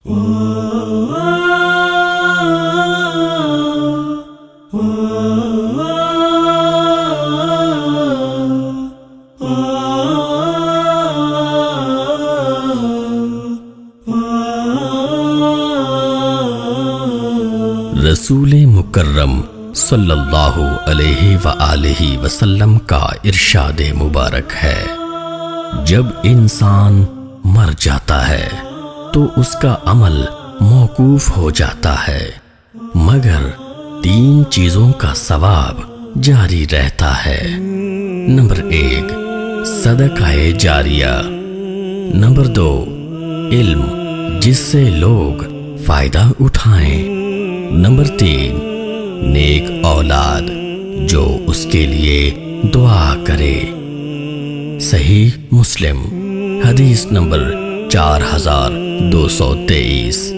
رسول مکرم صلی اللہ علیہ وآلہ وسلم کا ارشاد مبارک ہے، جب انسان مر جاتا ہے تو اس کا عمل موقوف ہو جاتا ہے، مگر 3 چیزوں کا ثواب جاری رہتا ہے۔ نمبر 1 صدقہ جاریہ، نمبر 2 علم جس سے لوگ فائدہ اٹھائیں، نمبر 3 نیک اولاد جو اس کے لیے دعا کرے۔ صحیح مسلم، حدیث نمبر 4223۔